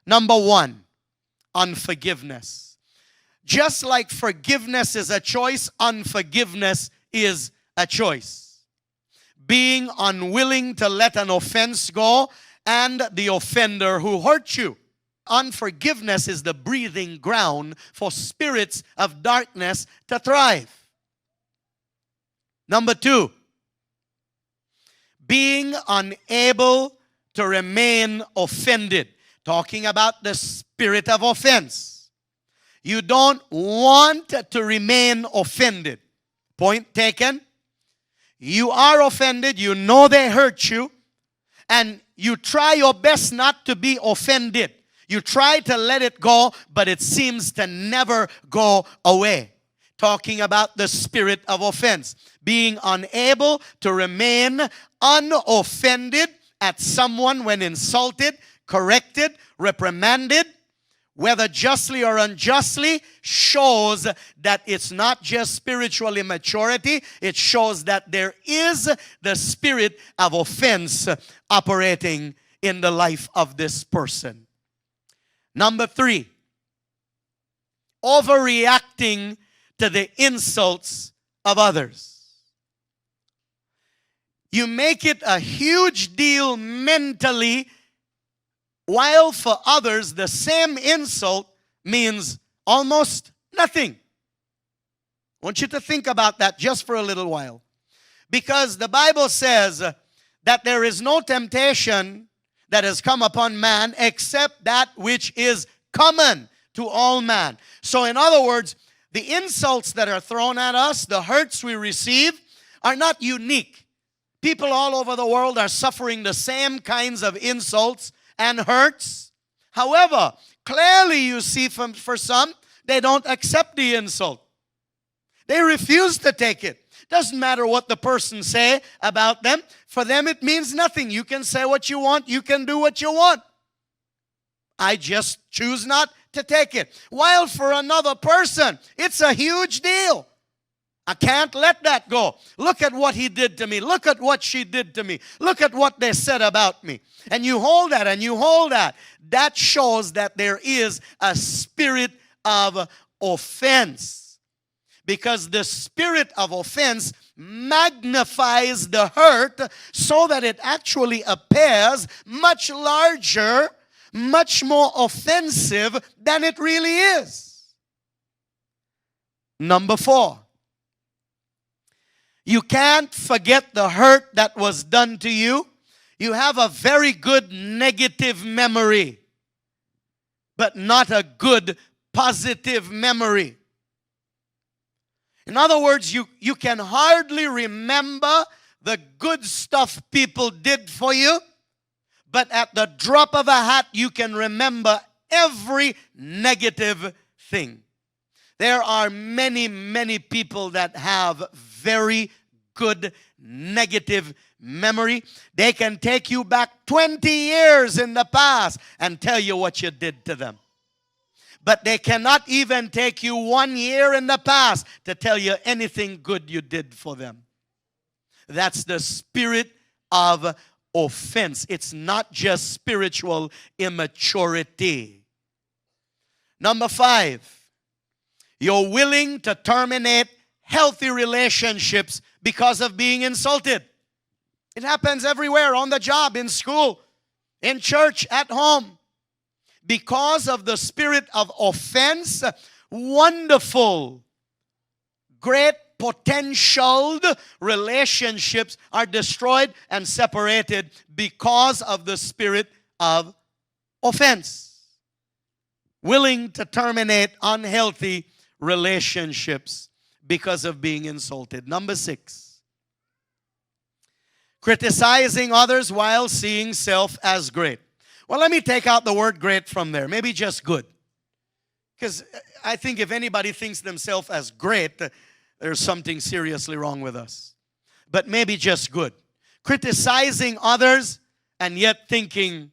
Number one, unforgiveness. Just like forgiveness is a choice, unforgiveness is a choice. Being unwilling to let an offense go and the offender who hurt you. Unforgiveness is the breathing ground for spirits of darkness to thrive. Number two, being unable to remain offended. Talking about the spirit of offense. You don't want to remain offended. Point taken. You are offended. You know they hurt you. And you try your best not to be offended. You try to let it go, but it seems to never go away. Talking about the spirit of offense. Being unable to remain unoffended at someone when insulted, corrected, reprimanded, whether justly or unjustly, shows that it's not just spiritual immaturity. It shows that there is the spirit of offense operating in the life of this person. Number three, overreacting to the insults of others. You make it a huge deal mentally, while for others the same insult means almost nothing. I want you to think about that just for a little while. Because the Bible says that there is no temptation that has come upon man except that which is common to all man. So in other words, the insults that are thrown at us, the hurts we receive, are not unique. People all over the world are suffering the same kinds of insults and hurts. However, clearly you see for some, they don't accept the insult. They refuse to take it. Doesn't matter what the person say about them. For them, it means nothing. You can say what you want. You can do what you want. I just choose not to take it. While for another person, it's a huge deal. I can't let that go. Look at what he did to me. Look at what she did to me. Look at what they said about me. And you hold that and you hold that. That shows that there is a spirit of offense. Because the spirit of offense magnifies the hurt so that it actually appears much larger, much more offensive than it really is. Number four, you can't forget the hurt that was done to you. You have a very good negative memory, but not a good positive memory. In other words, you can hardly remember the good stuff people did for you, but at the drop of a hat, you can remember every negative thing. There are many, many people that have very good negative memory. They can take you back 20 years in the past and tell you what you did to them. But they cannot even take you 1 year in the past to tell you anything good you did for them. That's the spirit of offense. It's not just spiritual immaturity. Number five, you're willing to terminate healthy relationships because of being insulted. It happens everywhere, on the job, in school, in church, at home. Because of the spirit of offense, wonderful, great potential relationships are destroyed and separated because of the spirit of offense. Willing to terminate unhealthy relationships because of being insulted. Number six, criticizing others while seeing self as great. Well, let me take out the word great from there. Maybe just good. Because I think if anybody thinks themselves as great, there's something seriously wrong with us. But maybe just good. Criticizing others and yet thinking,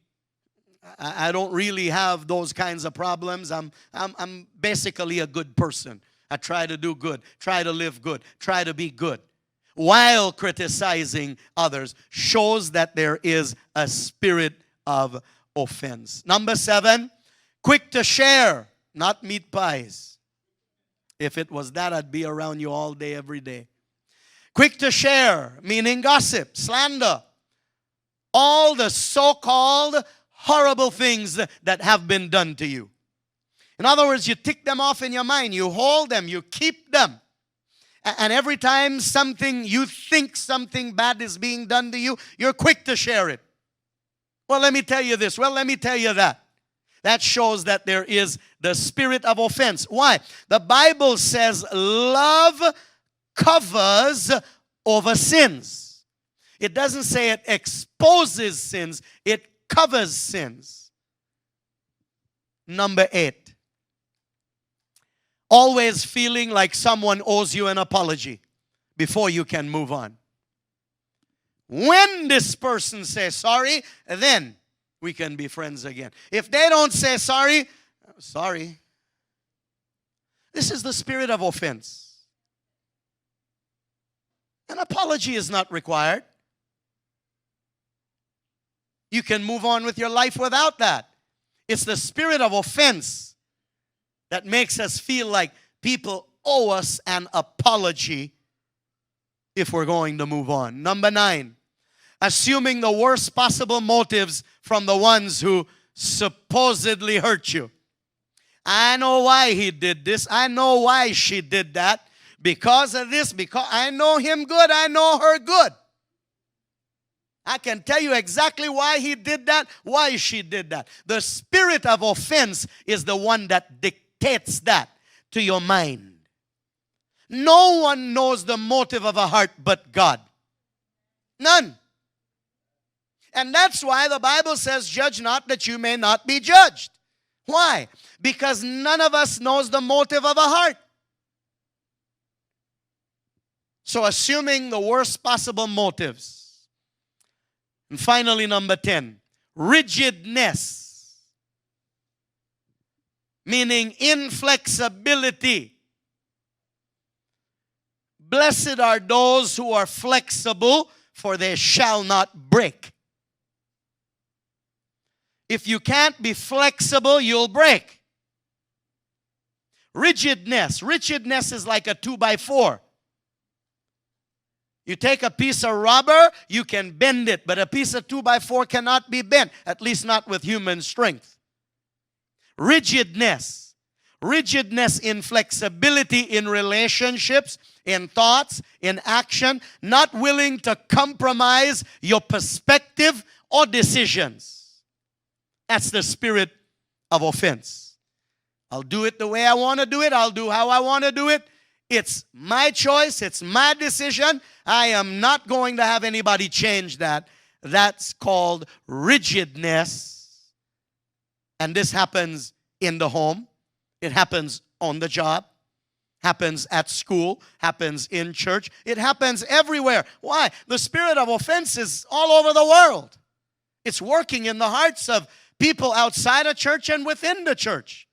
I don't really have those kinds of problems. I'm basically a good person. I try to do good, try to live good, try to be good. While criticizing others shows that there is a spirit of offense. Number seven, Quick to share, not meat pies. If it was that, I'd be around you all day, every day. Quick to share, meaning gossip, slander. All the so-called horrible things that have been done to you. In other words, you tick them off in your mind. You hold them. You keep them. And every time you think something bad is being done to you, you're quick to share it. Well, let me tell you this. Well, let me tell you that. That shows that there is the spirit of offense. Why? The Bible says love covers over sins. It doesn't say it exposes sins. It covers sins. Number 8. Always feeling like someone owes you an apology before you can move on. When this person says sorry, then we can be friends again. If they don't say sorry, sorry. This is the spirit of offense. An apology is not required. You can move on with your life without that. It's the spirit of offense that makes us feel like people owe us an apology if we're going to move on. Number 9, assuming the worst possible motives from the ones who supposedly hurt you. I know why he did this. I know why she did that. Because of this, because I know him good, I know her good. I can tell you exactly why he did that, why she did that. The spirit of offense is the one that dictates that to your mind. No one knows the motive of a heart but God. None. And that's why the Bible says, judge not that you may not be judged. Why? Because none of us knows the motive of a heart. So assuming the worst possible motives. And finally, number 10, rigidness, meaning inflexibility. Blessed are those who are flexible, for they shall not break. If you can't be flexible, you'll break. Rigidness is like a 2x4. You take a piece of rubber, you can bend it, but a piece of 2x4 cannot be bent, at least not with human strength. Rigidness, inflexibility in relationships, in thoughts, in action, not willing to compromise your perspective or decisions. That's the spirit of offense. I'll do it the way I want to do it. I'll do how I want to do it. It's my choice. It's my decision. I am not going to have anybody change that. That's called rigidness. And this happens in the home. It happens on the job. Happens at school. Happens in church. It happens everywhere. Why? The spirit of offense is all over the world. It's working in the hearts of people outside of church and within the church.